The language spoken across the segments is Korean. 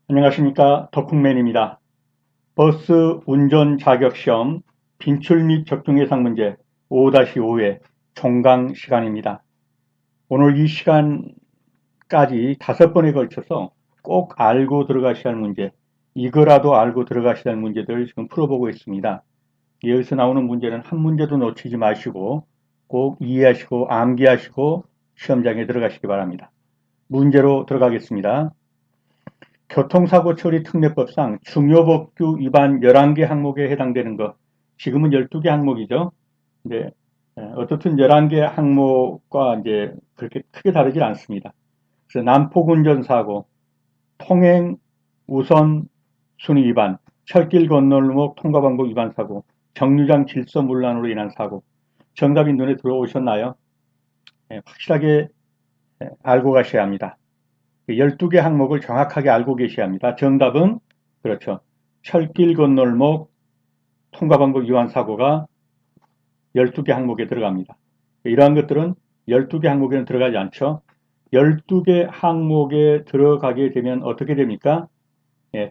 안녕하십니까, 덕후맨입니다. 버스 운전 자격시험 빈출 및 적중 예상 문제 5-5회 종강 시간입니다. 오늘 이 시간까지 5번에 걸쳐서 꼭 알고 들어가셔야 할 문제, 이거라도 알고 들어가셔야 할 문제들을 지금 풀어보고 있습니다. 여기서 나오는 문제는 한 문제도 놓치지 마시고 꼭 이해하시고 암기하시고 시험장에 들어가시기 바랍니다. 문제로 들어가겠습니다. 교통사고 처리 특례법상 중요법규 위반 11개 항목에 해당되는 것, 지금은 12개 항목이죠. 근데 어떻든 11개 항목과 이제 그렇게 크게 다르질 않습니다. 그래서 난폭운전사고, 통행 우선 순위 위반, 철길 건널목 통과방법 위반 사고, 정류장 질서문란으로 인한 사고. 정답이 눈에 들어오셨나요? 확실하게 알고 가셔야 합니다. 12개 항목을 정확하게 알고 계셔야 합니다. 정답은 그렇죠. 철길 건널목 통과방법 위반 사고가 12개 항목에 들어갑니다. 이러한 것들은 12개 항목에는 들어가지 않죠. 12개 항목에 들어가게 되면 어떻게 됩니까?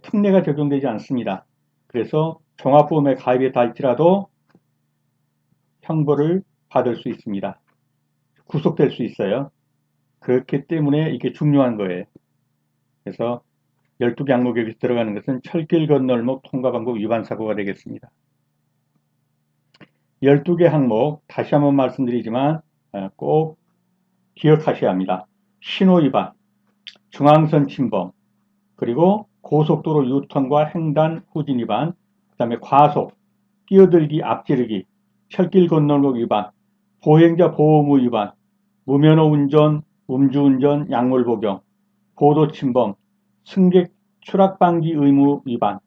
특례가 적용되지 않습니다. 그래서 종합보험에 가입해 할지라도 형벌을 받을 수 있습니다. 구속될 수 있어요. 그렇기 때문에 이게 중요한 거예요. 그래서 12개 항목에 들어가는 것은 철길 건널목 통과방법 위반 사고가 되겠습니다. 12개 항목 다시 한번 말씀드리지만 꼭 기억하셔야 합니다. 신호 위반, 중앙선 침범, 그리고 고속도로 유턴과 횡단 후진 위반, 그 다음에 과속, 끼어들기 앞지르기, 철길 건널목 위반, 보행자 보호무 위반, 무면허 운전, 음주운전, 약물 복용, 보도 침범, 승객 추락 방지 의무 위반,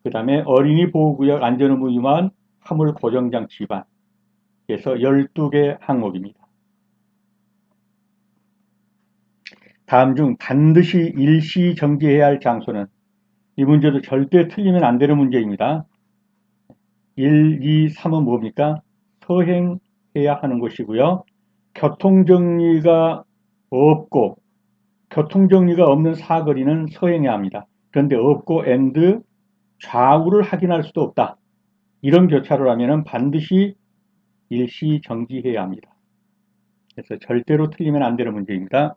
그 다음에 어린이 보호구역 안전의무 위반, 화물 고정장치 위반. 그래서 12개 항목입니다. 다음 중 반드시 일시 정지해야 할 장소는, 이 문제도 절대 틀리면 안 되는 문제입니다. 1, 2, 3은 뭡니까? 서행해야 하는 것이고요. 교통정리가 없고 교통정리가 없는 사거리는 서행해야 합니다. 그런데 없고 and 좌우를 확인할 수도 없다. 이런 교차로라면 반드시 일시 정지해야 합니다. 그래서 절대로 틀리면 안 되는 문제입니다.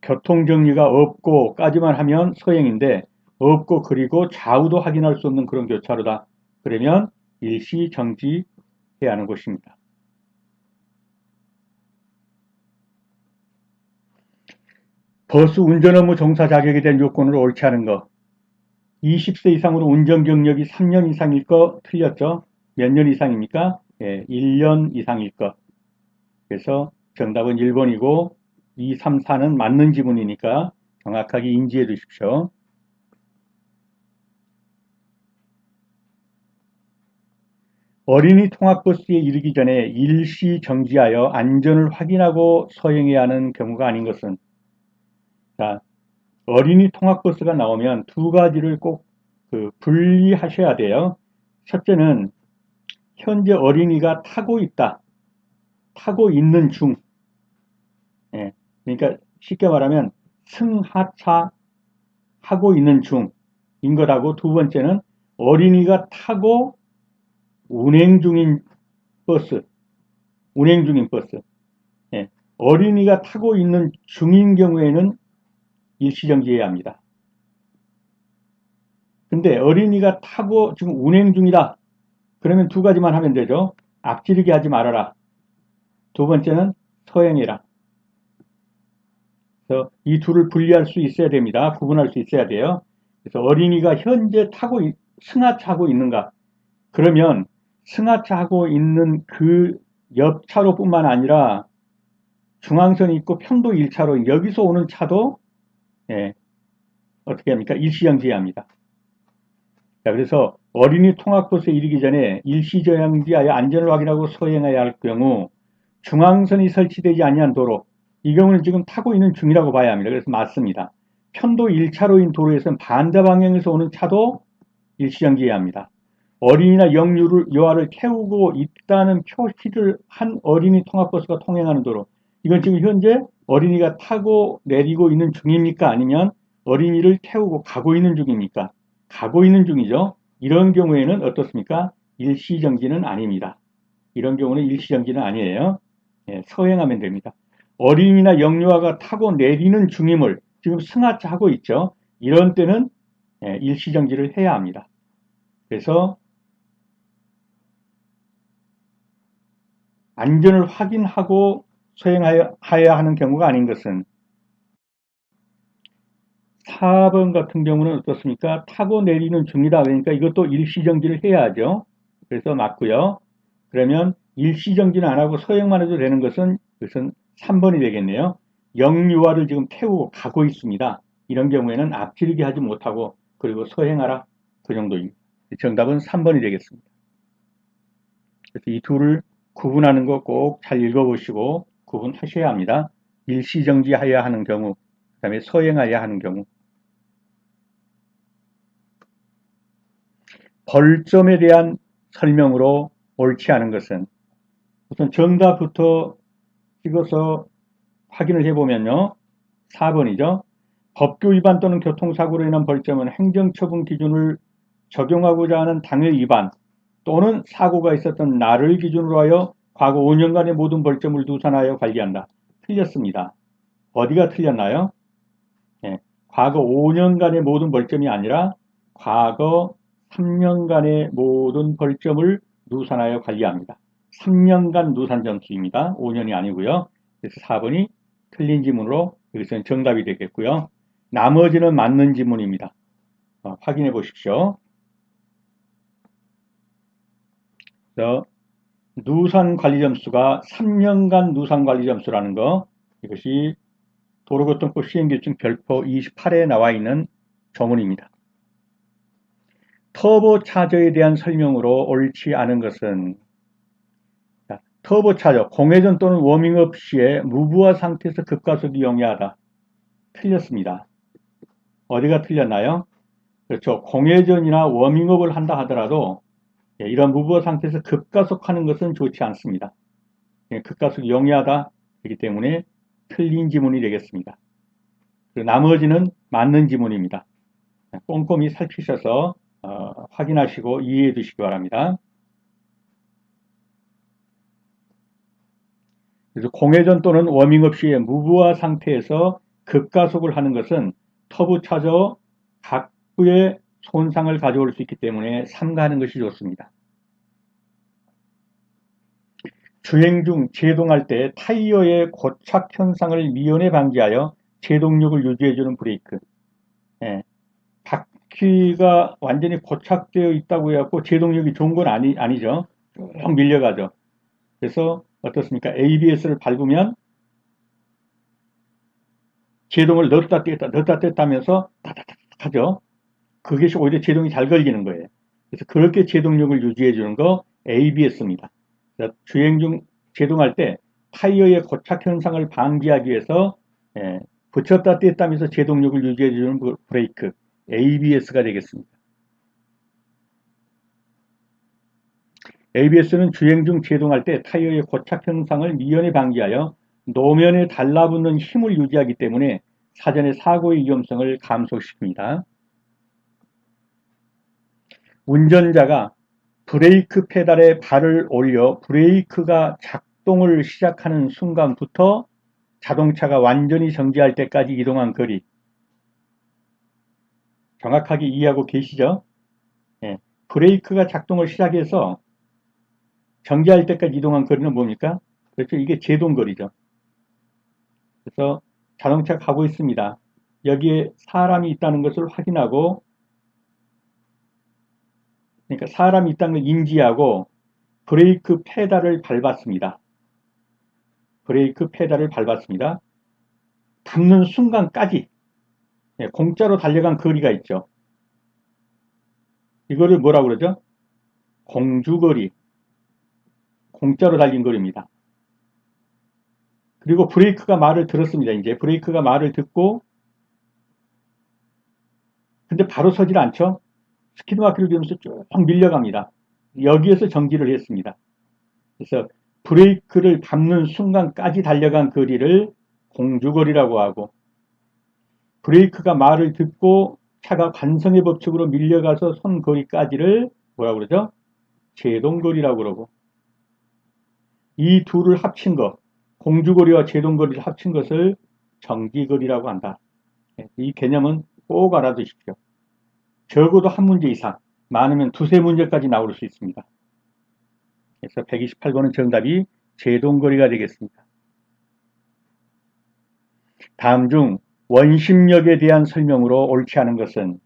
교통정리가 없고까지만 하면 서행인데 없고 그리고 좌우도 확인할 수 없는 그런 교차로다. 그러면 일시 정지해야 하는 것입니다. 버스 운전 업무 종사 자격에 대한 요건을 옳지 않은 것. 20세 이상으로 운전 경력이 3년 이상일 거 틀렸죠? 몇 년 이상입니까? 1년 이상일 것. 그래서 정답은 1번이고 2, 3, 4는 맞는 지문이니까 정확하게 인지해 두십시오. 어린이 통학버스에 이르기 전에 일시 정지하여 안전을 확인하고 서행해야 하는 경우가 아닌 것은, 자, 어린이 통학버스가 나오면 두 가지를 꼭 분리하셔야 돼요. 첫째는 현재 어린이가 타고 있다, 타고 있는 중. 그러니까 쉽게 말하면 승하차 하고 있는 중인 것하고, 두 번째는 어린이가 타고 운행 중인 버스, 운행 중인 버스. 어린이가 타고 있는 중인 경우에는 일시정지해야 합니다. 근데 어린이가 타고 지금 운행 중이다. 그러면 두 가지만 하면 되죠. 앞지르게 하지 말아라. 두 번째는 서행해라. 그래서 이 둘을 분리할 수 있어야 됩니다. 구분할 수 있어야 돼요. 그래서 어린이가 현재 승하차하고 있는가? 그러면 승하차하고 있는 그 옆차로뿐만 아니라 중앙선이 있고 편도 1차로 여기서 오는 차도 어떻게 합니까? 일시정지해야 합니다. 자, 그래서 어린이 통학버스에 이르기 전에 일시정지하여 안전을 확인하고 서행해야 할 경우, 중앙선이 설치되지 아니한 도로, 이 경우는 지금 타고 있는 중이라고 봐야 합니다. 그래서 맞습니다. 편도 1차로인 도로에서는 반대 방향에서 오는 차도 일시정지해야 합니다. 어린이나 여아를 태우고 있다는 표시를 한 어린이 통학버스가 통행하는 도로, 이건 지금 현재 어린이가 타고 내리고 있는 중입니까? 아니면 어린이를 태우고 가고 있는 중입니까? 가고 있는 중이죠. 이런 경우에는 어떻습니까? 일시정지는 아닙니다. 이런 경우는 일시정지는 아니에요. 예, 서행하면 됩니다. 어린이나 영유아가 타고 내리는 중임을 지금 승하차 하고 있죠. 이런 때는 일시정지를 해야 합니다. 그래서 안전을 확인하고 수행하여야 하는 경우가 아닌 것은 4번 같은 경우는 어떻습니까? 타고 내리는 중이다. 그러니까 이것도 일시정지를 해야 하죠. 그래서 맞고요. 그러면 일시정지는 안 하고 서행만 해도 되는 것은 그것은 3번이 되겠네요. 영유아를 지금 태우고 가고 있습니다. 이런 경우에는 앞지르기 하지 못하고 그리고 서행하라. 그 정도입니다. 정답은 3번이 되겠습니다. 그래서 이 둘을 구분하는 거 꼭 잘 읽어보시고 구분하셔야 합니다. 일시정지하여야 하는 경우, 그 다음에 서행하여야 하는 경우. 벌점에 대한 설명으로 옳지 않은 것은 우선 정답부터 찍어서 확인을 해보면요. 4번이죠. 법규 위반 또는 교통사고로 인한 벌점은 행정처분 기준을 적용하고자 하는 당일 위반 또는 사고가 있었던 날을 기준으로 하여 과거 5년간의 모든 벌점을 누산하여 관리한다. 틀렸습니다. 어디가 틀렸나요? 예, 과거 5년간의 모든 벌점이 아니라 과거 3년간의 모든 벌점을 누산하여 관리합니다. 3년간 누산 점수입니다. 5년이 아니고요. 그래서 4번이 틀린 지문으로 여기서는 정답이 되겠고요. 나머지는 맞는 지문입니다. 확인해 보십시오. 그래서 누산 관리 점수가 3년간 누산 관리 점수라는 거, 이것이 도로교통법 시행규칙 별표 28에 나와 있는 조문입니다. 터보 차저에 대한 설명으로 옳지 않은 것은 터보 차저, 공회전 또는 워밍업 시에 무부하 상태에서 급가속이 용이하다. 틀렸습니다. 어디가 틀렸나요? 그렇죠. 공회전이나 워밍업을 한다 하더라도 이런 무부하 상태에서 급가속하는 것은 좋지 않습니다. 급가속이 용이하다. 그렇기 때문에 틀린 지문이 되겠습니다. 그리고 나머지는 맞는 지문입니다. 꼼꼼히 살피셔서 확인하시고 이해해 두시기 바랍니다. 그래서 공회전 또는 워밍업 시에 무부하 상태에서 급가속을 하는 것은 터보 차저 각부의 손상을 가져올 수 있기 때문에 삼가하는 것이 좋습니다. 주행 중 제동할 때 타이어의 고착 현상을 미연에 방지하여 제동력을 유지해주는 브레이크. 바퀴가 완전히 고착되어 있다고 해갖고 제동력이 좋은 건 아니죠. 쭉 밀려가죠. 그래서 어떻습니까? ABS를 밟으면 제동을 넣었다 뗐다 하면서 타타타 하죠. 그것이 오히려 제동이 잘 걸리는 거예요. 그래서 그렇게 제동력을 유지해 주는 거 ABS입니다. 주행 중 제동할 때 타이어의 고착 현상을 방지하기 위해서 붙였다 뗐다 하면서 제동력을 유지해 주는 브레이크 ABS가 되겠습니다. ABS는 주행 중 제동할 때 타이어의 고착 현상을 미연에 방지하여 노면에 달라붙는 힘을 유지하기 때문에 사전의 사고의 위험성을 감소시킵니다. 운전자가 브레이크 페달에 발을 올려 브레이크가 작동을 시작하는 순간부터 자동차가 완전히 정지할 때까지 이동한 거리. 정확하게 이해하고 계시죠? 브레이크가 작동을 시작해서 정지할 때까지 이동한 거리는 뭡니까? 그렇죠. 이게 제동거리죠. 그래서 자동차가 가고 있습니다. 여기에 사람이 있다는 것을 확인하고, 그러니까 사람이 있다는 걸 인지하고 브레이크 페달을 밟았습니다. 브레이크 페달을 밟았습니다. 밟는 순간까지 공짜로 달려간 거리가 있죠. 이거를 뭐라고 그러죠? 공주거리. 공짜로 달린 거리입니다. 그리고 브레이크가 말을 들었습니다. 이제 브레이크가 말을 듣고 근데 바로 서질 않죠. 스키드마크를 돌면서 쭉 밀려갑니다. 여기에서 정지를 했습니다. 그래서 브레이크를 밟는 순간까지 달려간 거리를 공주거리라고 하고, 브레이크가 말을 듣고 차가 관성의 법칙으로 밀려가서 선 거리까지를 뭐라고 그러죠? 제동거리라고 그러고, 이 둘을 합친 것, 공주거리와 제동거리를 합친 것을 정기거리라고 한다. 이 개념은 꼭 알아두십시오. 적어도 한 문제 이상, 많으면 두세 문제까지 나올 수 있습니다. 그래서 128번은 정답이 제동거리가 되겠습니다. 다음 중 원심력에 대한 설명으로 옳지 않은 것은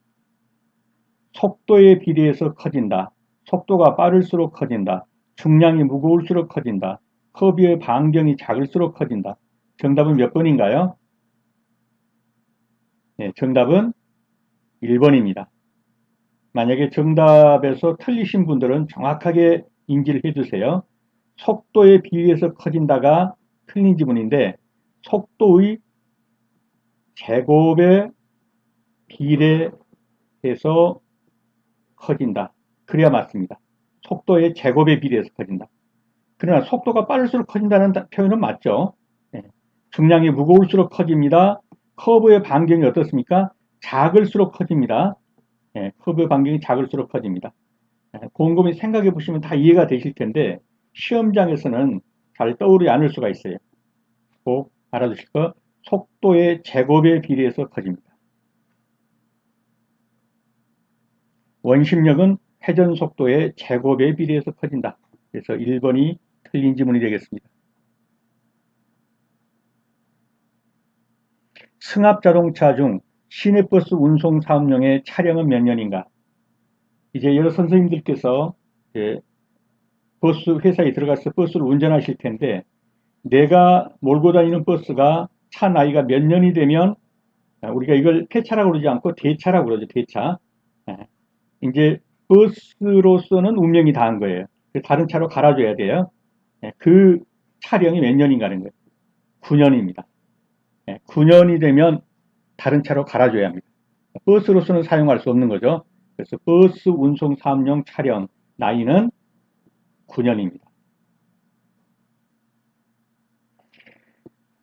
속도에 비례해서 커진다. 속도가 빠를수록 커진다. 중량이 무거울수록 커진다. 커브의 반경이 작을수록 커진다. 정답은 몇 번인가요? 네, 정답은 1번입니다. 만약에 정답에서 틀리신 분들은 정확하게 인지를 해주세요. 속도에 비례해서 커진다가 틀린 지문인데 속도의 제곱에 비례해서 커진다. 그래야 맞습니다. 속도의 제곱에 비례해서 커진다. 그러나 속도가 빠를수록 커진다는 표현은 맞죠. 네. 중량이 무거울수록 커집니다. 커브의 반경이 어떻습니까? 작을수록 커집니다. 네. 커브의 반경이 작을수록 커집니다. 네. 곰곰이 생각해 보시면 다 이해가 되실 텐데 시험장에서는 잘 떠오르지 않을 수가 있어요. 꼭 알아두실 거. 속도의 제곱에 비례해서 커집니다. 원심력은 회전 속도의 제곱에 비례해서 커진다. 그래서 1번이 틀린 지문이 되겠습니다. 승합자동차 중 시내버스 운송 사업용의 차량은 몇 년인가? 이제 여러 선생님들께서 버스 회사에 들어가서 버스를 운전하실 텐데 내가 몰고 다니는 버스가 차 나이가 몇 년이 되면 우리가 이걸 폐차라고 그러지 않고 대차라고 그러죠. 대차. 이제 버스로서는 운명이 다한 거예요. 다른 차로 갈아줘야 돼요. 그 차량이 몇 년인가는 거예요. 9년입니다. 9년이 되면 다른 차로 갈아줘야 합니다. 버스로서는 사용할 수 없는 거죠. 그래서 버스 운송 사업용 차량 나이는 9년입니다.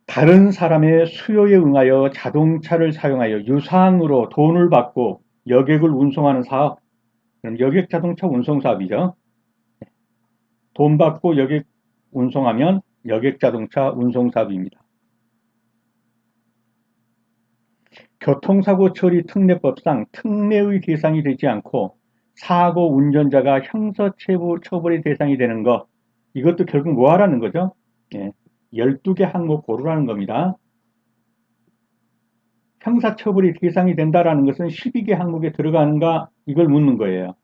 다른 사람의 수요에 응하여 자동차를 사용하여 유상으로 돈을 받고 여객을 운송하는 사업, 그럼 여객 자동차 운송 사업이죠. 돈 받고 여객 운송하면 여객 자동차 운송 사업입니다. 교통사고 처리 특례법상 특례의 대상이 되지 않고 사고 운전자가 형사처벌의 대상이 되는 것, 이것도 결국 뭐 하라는 거죠? 12개 항목 고르라는 겁니다. 형사처벌이 대상이 된다라는 것은 12개 항목에 들어가는가 이걸 묻는 거예요.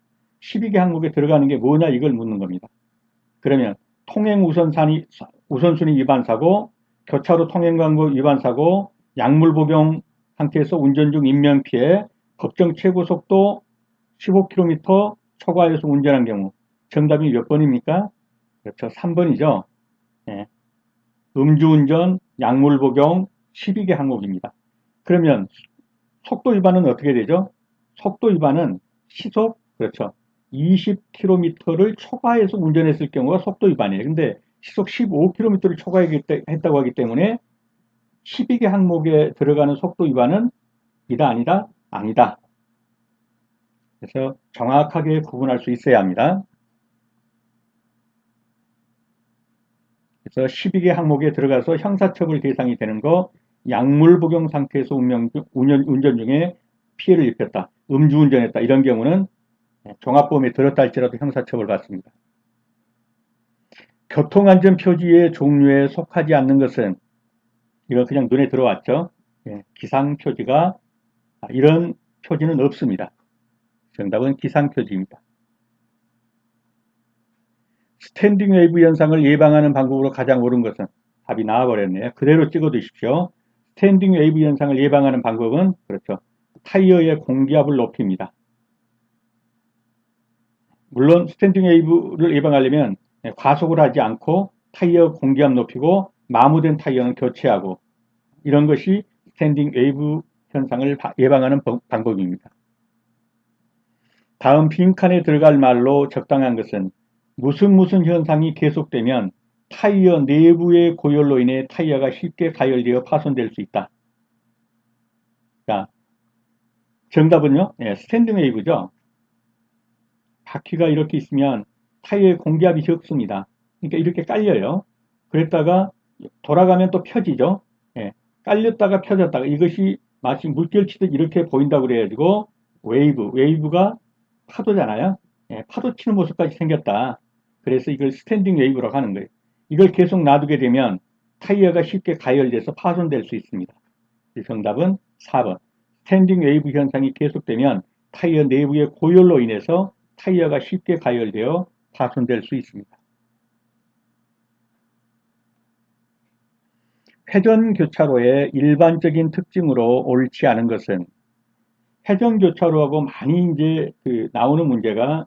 12개 항목에 들어가는 게 뭐냐 이걸 묻는 겁니다. 그러면 통행 우선순위 위반 사고, 교차로 통행광고 위반 사고, 약물 복용 상태에서 운전 중 인명피해, 법정 최고속도 15km 초과해서 운전한 경우. 정답이 몇 번입니까? 그렇죠. 3번이죠. 네. 음주운전, 약물 복용, 12개 항목입니다. 그러면 속도 위반은 어떻게 되죠? 속도 위반은 시속, 그렇죠. 20km를 초과해서 운전했을 경우가 속도 위반이에요. 근데 시속 15km를 초과했다고 하기 때문에 12개 항목에 들어가는 속도 위반은 이다 아니다? 아니다. 그래서 정확하게 구분할 수 있어야 합니다. 그래서 12개 항목에 들어가서 형사처벌 대상이 되는 거, 약물 복용 상태에서 운전 중에 피해를 입혔다, 음주운전했다 이런 경우는 종합보험에 들었다 할지라도 형사처벌 받습니다. 교통안전 표지의 종류에 속하지 않는 것은 이거 그냥 눈에 들어왔죠. 기상표지가 이런 표지는 없습니다. 정답은 기상표지입니다. 스탠딩 웨이브 현상을 예방하는 방법으로 가장 옳은 것은 답이 나와버렸네요. 그대로 찍어 두십시오. 스탠딩 웨이브 현상을 예방하는 방법은 그렇죠. 타이어의 공기압을 높입니다. 물론 스탠딩 웨이브를 예방하려면 과속을 하지 않고 타이어 공기압 높이고 마모된 타이어는 교체하고 이런 것이 스탠딩 웨이브 현상을 예방하는 방법입니다. 다음 빈칸에 들어갈 말로 적당한 것은 무슨 현상이 계속되면 타이어 내부의 고열로 인해 타이어가 쉽게 가열되어 파손될 수 있다. 자, 정답은요? 예, 스탠딩 웨이브죠. 바퀴가 이렇게 있으면 타이어의 공기압이 적습니다. 그러니까 이렇게 깔려요. 그랬다가 돌아가면 또 펴지죠. 예, 깔렸다가 펴졌다가 이것이 마치 물결 치듯 이렇게 보인다고 그래가지고 웨이브가 파도잖아요. 예, 파도 치는 모습까지 생겼다. 그래서 이걸 스탠딩 웨이브라고 하는 거예요. 이걸 계속 놔두게 되면 타이어가 쉽게 가열돼서 파손될 수 있습니다. 정답은 4번. 스탠딩 웨이브 현상이 계속되면 타이어 내부의 고열로 인해서 타이어가 쉽게 가열되어 파손될 수 있습니다. 회전교차로의 일반적인 특징으로 옳지 않은 것은 회전교차로하고 많이 이제 나오는 문제가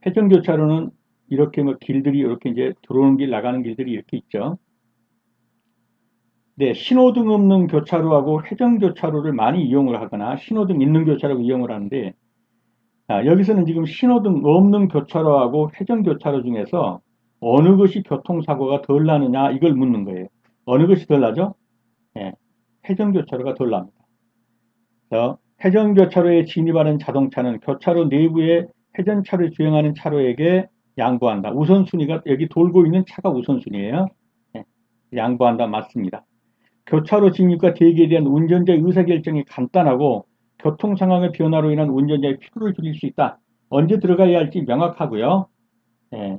회전교차로는 이렇게 뭐 길들이 이렇게 이제 들어오는 길 나가는 길들이 이렇게 있죠. 네, 신호등 없는 교차로하고 회전교차로를 많이 이용을 하거나 신호등 있는 교차로 이용을 하는데 여기서는 지금 신호등 없는 교차로하고 회전교차로 중에서 어느 것이 교통사고가 덜 나느냐 이걸 묻는 거예요. 어느 것이 덜 나죠? 네, 회전교차로가 덜 납니다. 그래서 회전교차로에 진입하는 자동차는 교차로 내부에 회전차를 주행하는 차로에게 양보한다. 우선순위가 여기 돌고 있는 차가 우선순위예요. 네, 양보한다 맞습니다. 교차로 진입과 대기에 대한 운전자의 의사결정이 간단하고 교통 상황의 변화로 인한 운전자의 피로를 줄일 수 있다. 언제 들어가야 할지 명확하고요. 예,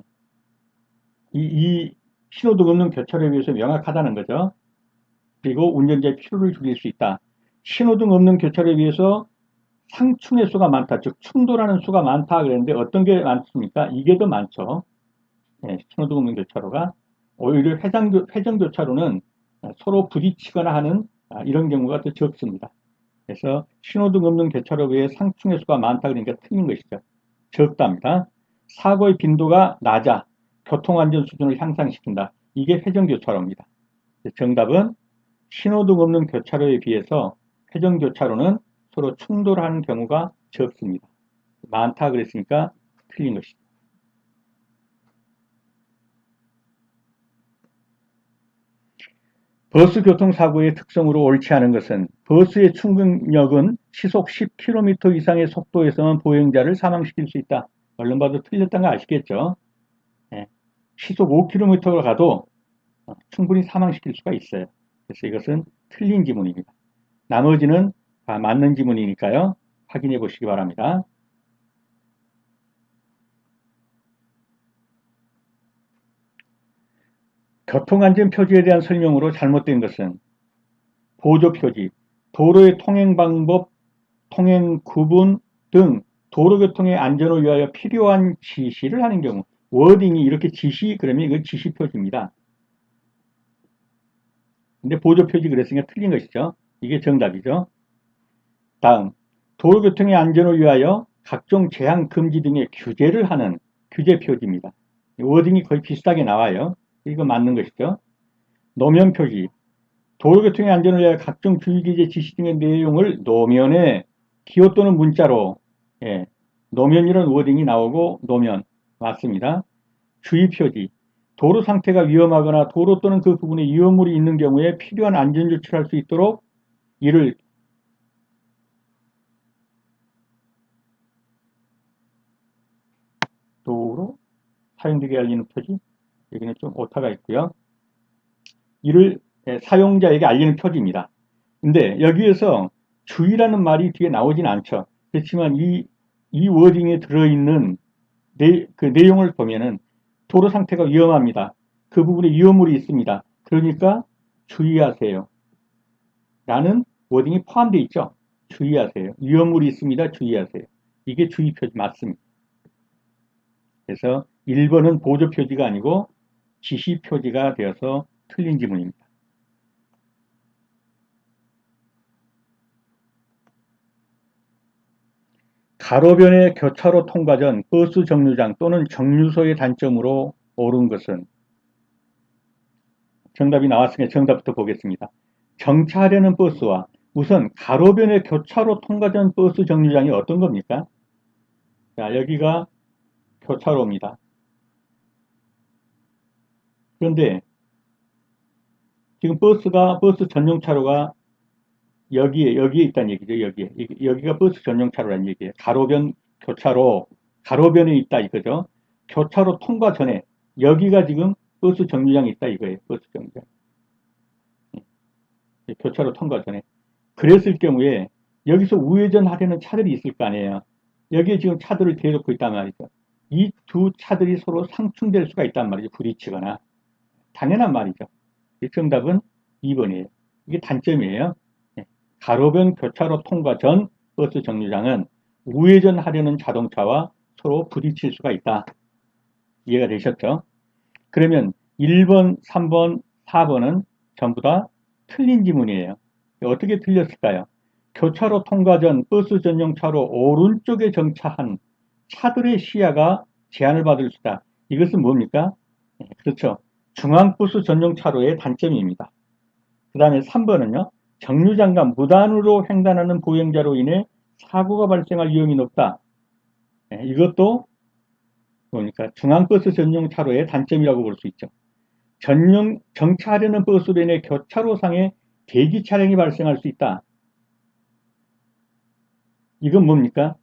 이 신호등 없는 교차로에 비해서 명확하다는 거죠. 그리고 운전자의 피로를 줄일 수 있다. 신호등 없는 교차로에 비해서 상충의 수가 많다. 즉 충돌하는 수가 많다 그랬는데 어떤 게 많습니까? 이게 더 많죠. 예, 신호등 없는 교차로가. 오히려 회전교차로는 서로 부딪히거나 하는 이런 경우가 더 적습니다. 그래서 신호등 없는 교차로에 상충의 수가 많다 그러니까 틀린 것이죠. 적답니다. 사고의 빈도가 낮아 교통안전 수준을 향상시킨다. 이게 회전교차로입니다. 정답은 신호등 없는 교차로에 비해서 회전교차로는 서로 충돌하는 경우가 적습니다. 많다 그랬으니까 틀린 것이죠. 버스 교통사고의 특성으로 옳지 않은 것은 버스의 충격력은 시속 10km 이상의 속도에서만 보행자를 사망시킬 수 있다. 얼른 봐도 틀렸다는 거 아시겠죠? 예, 시속 5km를 가도 충분히 사망시킬 수가 있어요. 그래서 이것은 틀린 지문입니다. 나머지는 다 맞는 지문이니까요. 확인해 보시기 바랍니다. 교통안전 표지에 대한 설명으로 잘못된 것은 보조표지, 도로의 통행 방법, 통행 구분 등 도로교통의 안전을 위하여 필요한 지시를 하는 경우 워딩이 이렇게 지시 그러면 이건 지시표지입니다. 근데 보조표지 그랬으니까 틀린 것이죠. 이게 정답이죠. 다음 도로교통의 안전을 위하여 각종 제한 금지 등의 규제를 하는 규제표지입니다. 워딩이 거의 비슷하게 나와요. 이거 맞는 것이죠. 노면표지 도로교통의 안전을 위하여 각종 주의기재 지시 등의 내용을 노면에 기호 또는 문자로 노면이라는 워딩이 나오고 노면 맞습니다. 주의표지 도로 상태가 위험하거나 도로 또는 그 부분에 위험물이 있는 경우에 필요한 안전조치를 할 수 있도록 이를 도로 사용되게 알리는 표지 여기는 좀 오타가 있고요. 이를 사용자에게 알리는 표지입니다. 근데 여기에서 주의라는 말이 뒤에 나오진 않죠. 그렇지만 이 워딩에 들어있는 그 내용을 보면은 도로 상태가 위험합니다. 그 부분에 위험물이 있습니다. 그러니까 주의하세요. 라는 워딩이 포함되어 있죠. 주의하세요. 위험물이 있습니다. 주의하세요. 이게 주의 표지 맞습니다. 그래서 1번은 보조 표지가 아니고 지시 표지가 되어서 틀린 지문입니다. 가로변의 교차로 통과 전 버스 정류장 또는 정류소의 단점으로 옳은 것은 정답이 나왔으니까 정답부터 보겠습니다. 정차하려는 버스와 우선 가로변의 교차로 통과 전 버스 정류장이 어떤 겁니까? 자, 여기가 교차로입니다. 그런데 지금 버스 전용 차로가 여기에 있다는 얘기죠. 여기가 버스 전용 차로라는 얘기예요. 가로변 교차로, 가로변에 있다 이거죠. 교차로 통과 전에 여기가 지금 버스 정류장이 있다 이거예요. 버스 정류장. 교차로 통과 전에. 그랬을 경우에 여기서 우회전 하려는 차들이 있을 거 아니에요. 여기에 지금 차들을 대놓고 있단 말이죠. 이 두 차들이 서로 상충될 수가 있단 말이죠. 부딪히거나. 당연한 말이죠. 정답은 2번이에요. 이게 단점이에요. 가로변 교차로 통과 전 버스 정류장은 우회전하려는 자동차와 서로 부딪힐 수가 있다. 이해가 되셨죠? 그러면 1번, 3번, 4번은 전부 다 틀린 지문이에요. 어떻게 틀렸을까요? 교차로 통과 전 버스 전용 차로 오른쪽에 정차한 차들의 시야가 제한을 받을 수 있다. 이것은 뭡니까? 그렇죠. 중앙버스 전용 차로의 단점입니다. 그 다음에 3번은요. 정류장과 무단으로 횡단하는 보행자로 인해 사고가 발생할 위험이 높다. 이것도 보니까 중앙버스 전용 차로의 단점이라고 볼 수 있죠. 정차하려는 버스로 인해 교차로상에 대기 차량이 발생할 수 있다. 이건 뭡니까?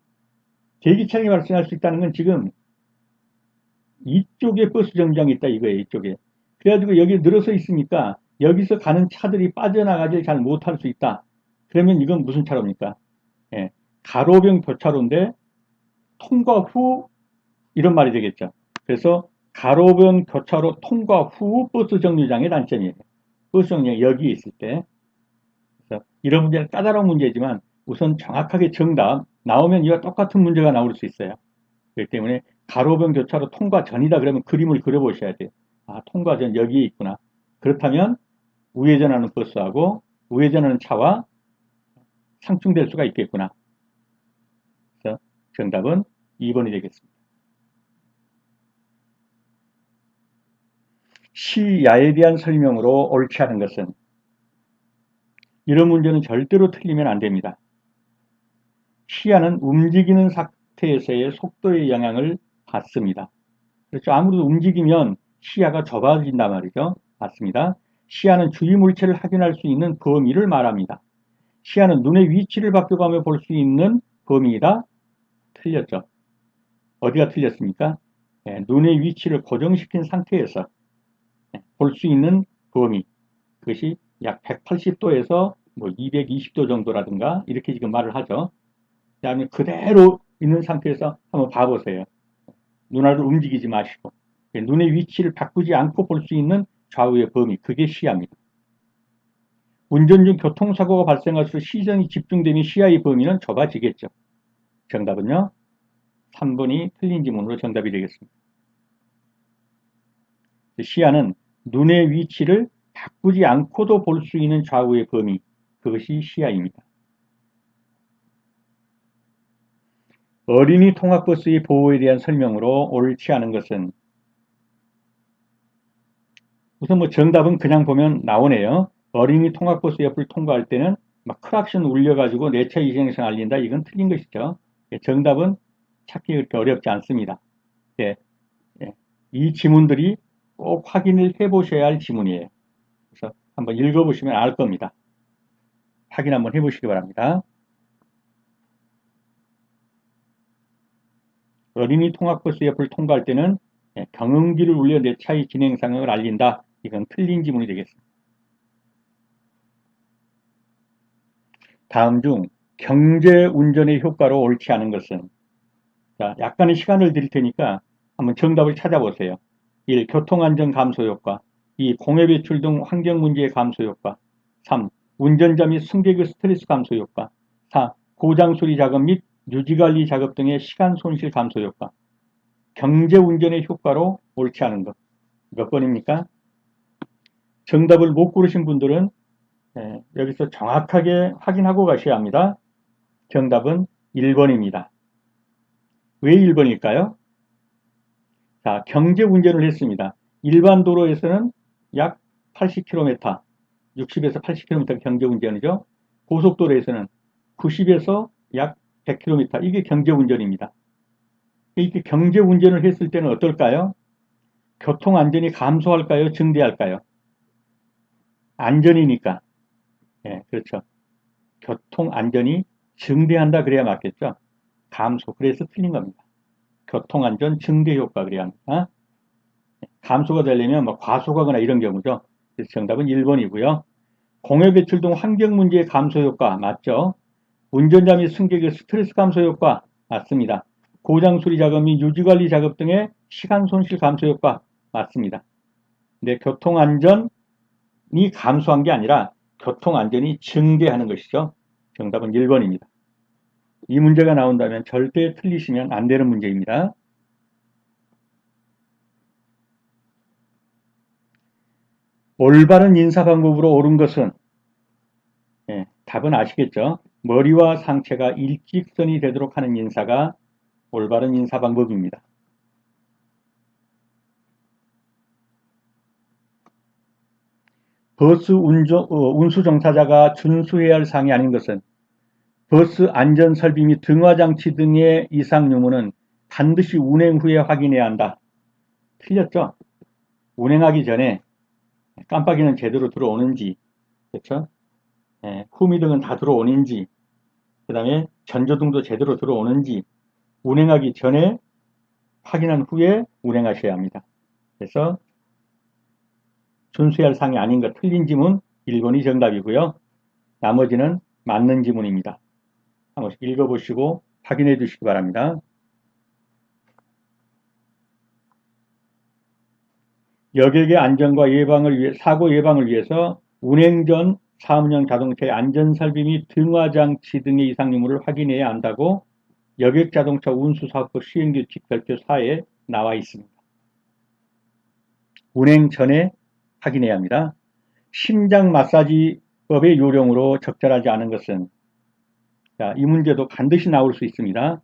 대기 차량이 발생할 수 있다는 건 지금 이쪽에 버스 정류장이 있다 이거예요. 이쪽에. 그래가지고 여기 늘어서 있으니까 여기서 가는 차들이 빠져나가지 잘 못할 수 있다. 그러면 이건 무슨 차로입니까? 예, 가로변 교차로인데 통과 후 이런 말이 되겠죠. 그래서 가로변 교차로 통과 후 버스 정류장의 단점이에요. 버스 정류장 여기에 있을 때. 그래서 이런 문제는 까다로운 문제지만 우선 정확하게 정답 나오면 이와 똑같은 문제가 나올 수 있어요. 그렇기 때문에 가로변 교차로 통과 전이다 그러면 그림을 그려보셔야 돼요. 아, 통과 전 여기에 있구나. 그렇다면 우회전하는 버스하고 우회전하는 차와 상충될 수가 있겠구나. 그래서 정답은 2번이 되겠습니다. 시야에 대한 설명으로 옳지 않은 것은 이런 문제는 절대로 틀리면 안 됩니다. 시야는 움직이는 상태에서의 속도의 영향을 받습니다. 그렇죠. 아무래도 움직이면 시야가 좁아진단 말이죠. 맞습니다. 시야는 주위 물체를 확인할 수 있는 범위를 말합니다. 시야는 눈의 위치를 바꿔가며 볼 수 있는 범위이다. 틀렸죠. 어디가 틀렸습니까? 눈의 위치를 고정시킨 상태에서 볼 수 있는 범위. 그것이 약 180도에서 뭐 220도 정도라든가 이렇게 지금 말을 하죠. 그 다음에 그대로 있는 상태에서 한번 봐보세요. 눈알을 움직이지 마시고 눈의 위치를 바꾸지 않고 볼 수 있는 좌우의 범위, 그게 시야입니다. 운전 중 교통사고가 발생할수록 시선이 집중되면 시야의 범위는 좁아지겠죠. 정답은요. 3번이 틀린 지문으로 정답이 되겠습니다. 시야는 눈의 위치를 바꾸지 않고도 볼 수 있는 좌우의 범위, 그것이 시야입니다. 어린이 통학버스의 보호에 대한 설명으로 옳지 않은 것은 우선 뭐 정답은 그냥 보면 나오네요. 어린이 통학버스 옆을 통과할 때는 막 크락션 울려가지고 내 차 이정에서 알린다. 이건 틀린 것이죠. 정답은 찾기 그렇게 어렵지 않습니다. 예, 예. 이 지문들이 꼭 확인을 해보셔야 할 지문이에요. 그래서 한번 읽어보시면 알 겁니다. 확인 한번 해보시기 바랍니다. 어린이 통학버스 옆을 통과할 때는 경운기를 울려 내 차의 진행 상황을 알린다. 이건 틀린 지문이 되겠습니다. 다음 중 경제운전의 효과로 옳지 않은 것은 자, 약간의 시간을 드릴 테니까 한번 정답을 찾아보세요. 1. 교통안전 감소 효과 2. 공해 배출 등 환경 문제의 감소 효과 3. 운전자 및 승객의 스트레스 감소 효과 4. 고장 수리 작업 및 유지관리 작업 등의 시간 손실 감소 효과 경제운전의 효과로 옳지 않은 것 몇 번입니까? 정답을 못 고르신 분들은 여기서 정확하게 확인하고 가셔야 합니다. 정답은 1번입니다. 왜 1번일까요? 자, 경제운전을 했습니다. 일반 도로에서는 약 80km, 60에서 80km 경제운전이죠. 고속도로에서는 90에서 약 100km, 이게 경제운전입니다. 이렇게 경제 운전을 했을 때는 어떨까요? 교통 안전이 감소할까요? 증대할까요? 안전이니까. 예, 그렇죠. 교통 안전이 증대한다 그래야 맞겠죠? 감소. 그래서 틀린 겁니다. 교통 안전 증대 효과 그래야 합니다. 감소가 되려면 뭐 과소가거나 이런 경우죠. 그래서 정답은 1번이고요. 공해 배출 등 환경 문제의 감소 효과 맞죠? 운전자 및 승객의 스트레스 감소 효과 맞습니다. 고장 수리 작업 및 유지 관리 작업 등의 시간 손실 감소 효과 맞습니다. 근데 교통 안전이 감소한 게 아니라 교통 안전이 증대하는 것이죠. 정답은 1번입니다. 이 문제가 나온다면 절대 틀리시면 안 되는 문제입니다. 올바른 인사 방법으로 옳은 것은 답은 아시겠죠? 머리와 상체가 일직선이 되도록 하는 인사가 올바른 인사 방법입니다. 버스 운수 종사자가 준수해야 할 사항이 아닌 것은 버스 안전 설비 및 등화장치 등의 이상 유무는 반드시 운행 후에 확인해야 한다. 틀렸죠? 운행하기 전에 깜빡이는 제대로 들어오는지, 그렇죠? 후미등은 다 들어오는지, 그 다음에 전조등도 제대로 들어오는지 운행하기 전에 확인한 후에 운행하셔야 합니다. 그래서 준수해야 할 사항이 아닌 것 틀린 지문 1번이 정답이고요. 나머지는 맞는 지문입니다. 한 번씩 읽어보시고 확인해 주시기 바랍니다. 여객의 안전과 예방을 위해 사고 예방을 위해서 운행 전 사업용 자동차의 안전 설비 및 등화장치 등의 이상 유무를 확인해야 한다고 여객 자동차 운수 사업부 시행규칙 별표 4에 나와 있습니다. 운행 전에 확인해야 합니다. 심장 마사지법의 요령으로 적절하지 않은 것은 자, 이 문제도 반드시 나올 수 있습니다.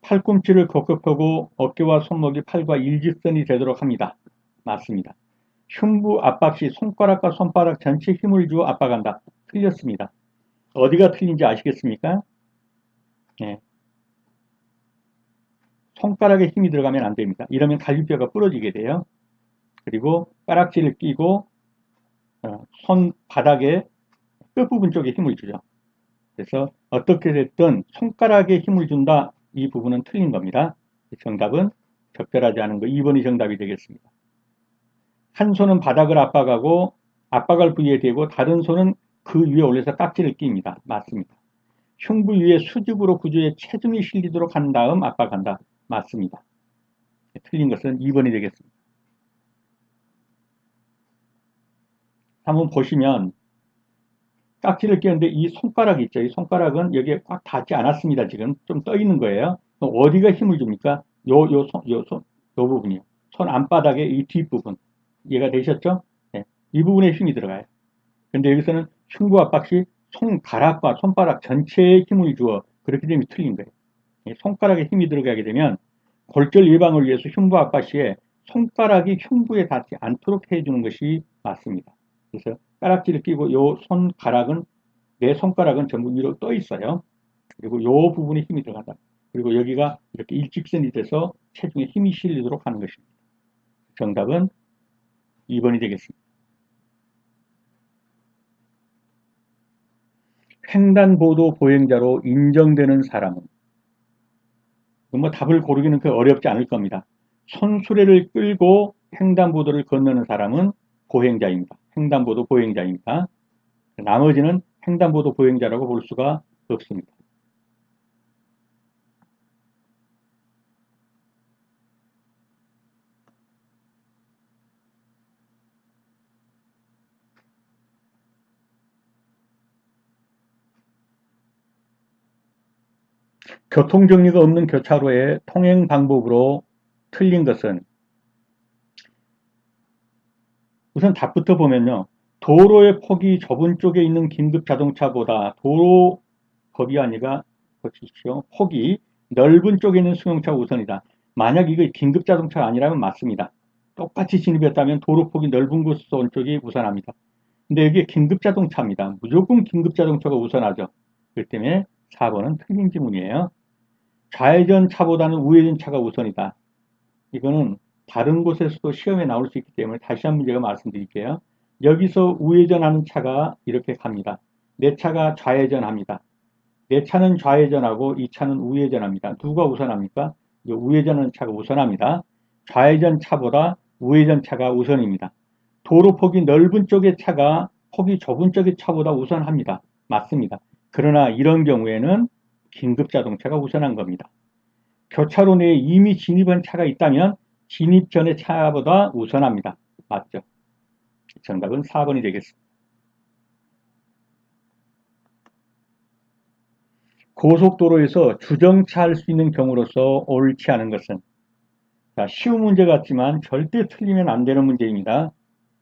팔꿈치를 kopkop하고 어깨와 손목이 팔과 일직선이 되도록 합니다. 맞습니다. 흉부 압박 시 손가락과 손바닥 전체에 힘을 주어 압박한다. 틀렸습니다. 어디가 틀린지 아시겠습니까? 네. 손가락에 힘이 들어가면 안 됩니다. 이러면 갈비뼈가 부러지게 돼요. 그리고 가락지를 끼고 손바닥에 끝부분 쪽에 힘을 주죠. 그래서 어떻게 됐든 손가락에 힘을 준다. 이 부분은 틀린 겁니다. 정답은 적절하지 않은 거 2번이 정답이 되겠습니다. 한 손은 바닥을 압박하고 압박할 부위에 대고 다른 손은 그 위에 올려서 깍지를 낍니다. 맞습니다. 흉부 위에 수직으로 구조에 체중이 실리도록 한 다음 압박한다. 맞습니다. 틀린 것은 2번이 되겠습니다. 한번 보시면 깍지를 끼는데 이 손가락이 있죠. 이 손가락은 여기에 꽉 닿지 않았습니다. 지금 좀 떠 있는 거예요. 어디가 힘을 줍니까? 요 부분이요. 손 안바닥의 이 뒷부분. 이해가 되셨죠? 네. 이 부분에 힘이 들어가요. 근데 여기서는 흉부 압박 시 손가락과 손바닥 전체에 힘을 주어 그렇기 때문에 틀린 거예요. 손가락에 힘이 들어가게 되면 골절 예방을 위해서 흉부 압박 시에 손가락이 흉부에 닿지 않도록 해주는 것이 맞습니다. 그래서 가락지를 끼고 요 손가락은 내 손가락은 전부 위로 떠 있어요. 그리고 요 부분에 힘이 들어간다. 그리고 여기가 이렇게 일직선이 돼서 체중에 힘이 실리도록 하는 것입니다. 정답은 2번이 되겠습니다. 횡단보도 보행자로 인정되는 사람은 뭐 답을 고르기는 그 어렵지 않을 겁니다. 손수레를 끌고 횡단보도를 건너는 사람은 보행자입니다. 횡단보도 보행자입니다. 나머지는 횡단보도 보행자라고 볼 수가 없습니다. 교통정리가 없는 교차로의 통행 방법으로 틀린 것은 우선 답부터 보면요. 도로의 폭이 좁은 쪽에 있는 긴급 자동차보다 도로 법이 아니라 보십시오. 폭이 넓은 쪽에 있는 승용차가 우선이다. 만약 이거 긴급 자동차가 아니라면 맞습니다. 똑같이 진입했다면 도로 폭이 넓은 곳에서 온 쪽이 우선합니다. 근데 여기 긴급 자동차입니다. 무조건 긴급 자동차가 우선하죠. 그렇기 때문에 4번은 틀린 지문이에요. 좌회전 차보다는 우회전 차가 우선이다. 이거는 다른 곳에서도 시험에 나올 수 있기 때문에 다시 한번 제가 말씀드릴게요. 여기서 우회전하는 차가 이렇게 갑니다. 내 차가 좌회전합니다. 내 차는 좌회전하고 이 차는 우회전합니다. 누가 우선합니까? 우회전하는 차가 우선합니다. 좌회전 차보다 우회전 차가 우선입니다. 도로 폭이 넓은 쪽의 차가 폭이 좁은 쪽의 차보다 우선합니다. 맞습니다. 그러나 이런 경우에는 긴급 자동차가 우선한 겁니다. 교차로 내에 이미 진입한 차가 있다면 진입 전의 차보다 우선합니다. 맞죠? 정답은 4번이 되겠습니다. 고속도로에서 주정차할 수 있는 경우로서 옳지 않은 것은, 자, 쉬운 문제 같지만 절대 틀리면 안 되는 문제입니다.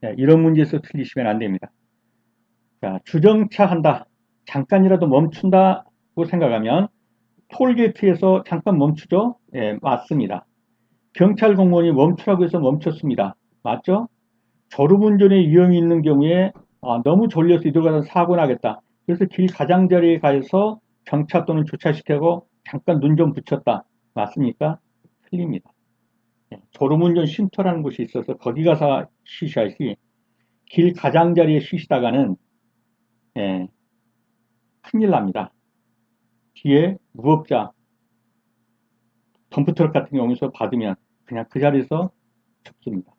자, 이런 문제에서 틀리시면 안 됩니다. 자, 주정차한다, 잠깐이라도 멈춘다고 생각하면 톨게이트에서 잠깐 멈추죠? 예, 맞습니다. 경찰 공무원이 멈추라고 해서 멈췄습니다. 맞죠? 졸음운전의 위험이 있는 경우에 너무 졸려서 이러다가 사고 나겠다. 그래서 길 가장자리에 가서 정차 또는 주차시키고 잠깐 눈 좀 붙였다. 맞습니까? 틀립니다. 졸음운전 쉼터라는 곳이 있어서 거기 가서 쉬셔야지, 길 가장자리에 쉬시다가는 큰일 납니다. 뒤에 무법자 덤프트럭 같은 경우에서 받으면 그냥 그 자리에서 죽습니다.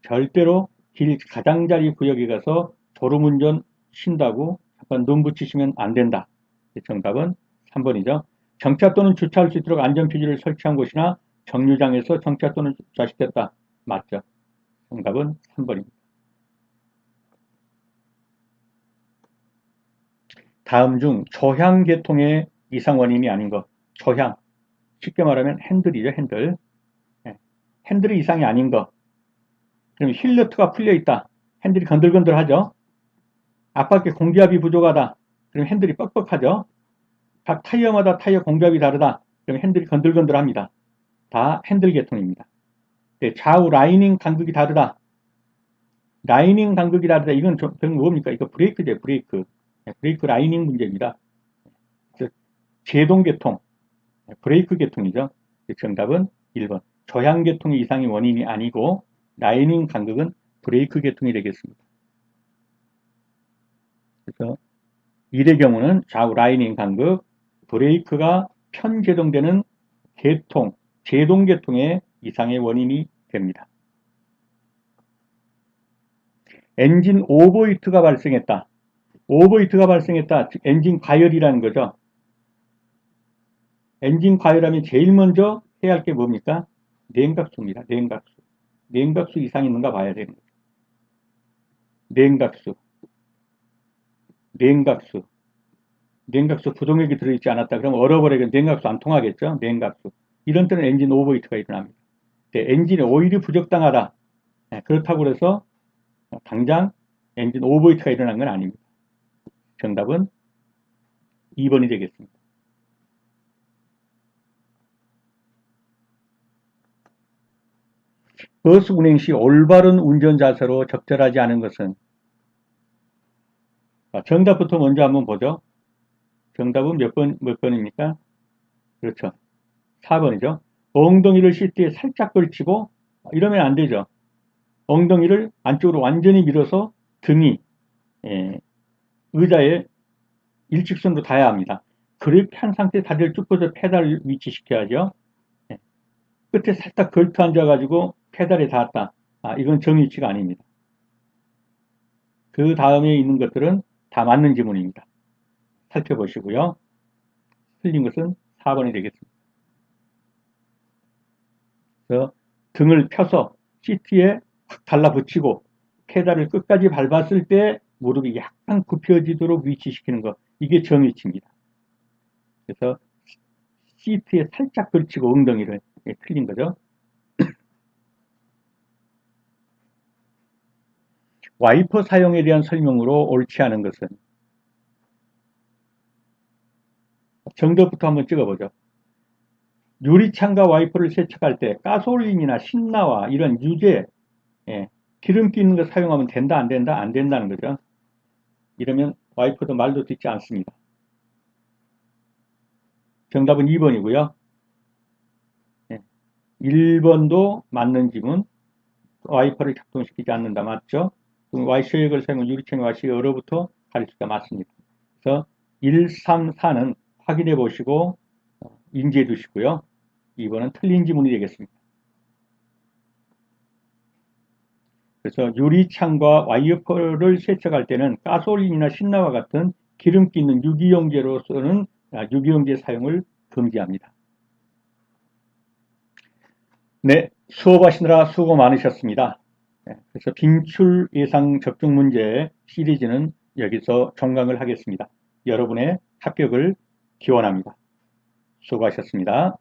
절대로 길 가장자리 구역에 가서 졸음운전 쉰다고 잠깐 눈 붙이시면 안 된다. 정답은 3번이죠. 정차 또는 주차할 수 있도록 안전표지를 설치한 곳이나 정류장에서 정차 또는 주차시켰다. 맞죠? 정답은 3번입니다. 다음 중 저향계통의 이상 원인이 아닌 것. 저향. 쉽게 말하면 핸들이죠, 핸들. 핸들이 이상이 아닌 것. 그럼 힐러트가 풀려 있다. 핸들이 건들건들하죠. 앞바퀴 공기압이 부족하다. 그럼 핸들이 뻑뻑하죠. 각 타이어마다 타이어 공기압이 다르다. 그럼 핸들이 건들건들합니다. 다 핸들 계통입니다. 좌우 라이닝 간극이 다르다. 라이닝 간극이 다르다. 이건 뭡니까? 이거 브레이크죠, 브레이크. 브레이크 라이닝 문제입니다. 제동 계통, 브레이크 계통이죠. 정답은 1번. 저향 계통의 이상이 원인이 아니고 라이닝 간극은 브레이크 계통이 되겠습니다. 그래서 1의 경우는 좌우 라이닝 간극, 브레이크가 편제동되는 계통, 제동 계통의 이상의 원인이 됩니다. 엔진 오버히트가 발생했다. 오버히트가 발생했다. 즉 엔진 과열이라는 거죠. 엔진 과열하면 제일 먼저 해야 할 게 뭡니까? 냉각수입니다. 냉각수. 냉각수 이상 있는가 봐야 되는 거죠. 냉각수. 냉각수. 냉각수 부동액이 들어있지 않았다. 그럼 얼어버리면 냉각수 안 통하겠죠? 냉각수. 이런 때는 엔진 오버히트가 일어납니다. 엔진에 오일이 부족당하다. 그렇다고 해서 당장 엔진 오버히트가 일어난 건 아닙니다. 정답은 2번이 되겠습니다. 버스 운행 시 올바른 운전 자세로 적절하지 않은 것은, 정답부터 먼저 한번 보죠. 정답은 몇 번입니까? 그렇죠. 4번이죠. 엉덩이를 시트에 살짝 걸치고, 이러면 안 되죠. 엉덩이를 안쪽으로 완전히 밀어서 등이 의자에 일직선으로 닿아야 합니다. 그렇게 한 상태에 다리를 쭉 뻗어 페달을 위치시켜야죠. 끝에 살짝 걸터 앉아가지고 페달에 닿았다. 이건 정위치가 아닙니다. 그 다음에 있는 것들은 다 맞는 지문입니다. 살펴보시고요. 틀린 것은 4번이 되겠습니다. 그래서 등을 펴서 시트에 확 달라붙이고 페달을 끝까지 밟았을 때 무릎이 약간 굽혀지도록 위치시키는 것. 이게 정위치입니다. 그래서 시트에 살짝 걸치고 엉덩이를, 틀린 거죠. 와이퍼 사용에 대한 설명으로 옳지 않은 것은, 정답부터 한번 찍어보죠. 유리창과 와이퍼를 세척할 때 가솔린이나 신나와 이런 유제, 기름기 있는 거 사용하면 된다, 안 된다? 안 된다는 거죠. 이러면 와이퍼도 말도 듣지 않습니다. 정답은 2번이고요. 1번도 맞는 지문, 와이퍼를 작동시키지 않는다. 맞죠? 와이셔액을 사용한 유리창 와시의 어로부터 가리키가 맞습니다. 그래서 1, 3, 4는 확인해 보시고 인지해 두시고요. 2번은 틀린 지문이 되겠습니다. 그래서 유리창과 와이퍼를 세척할 때는 가솔린이나 신나와 같은 기름기 있는 유기용제로서는 유기용제 사용을 금지합니다. 네, 수업하시느라 수고 많으셨습니다. 그래서 빈출 예상 적중 문제 시리즈는 여기서 종강을 하겠습니다. 여러분의 합격을 기원합니다. 수고하셨습니다.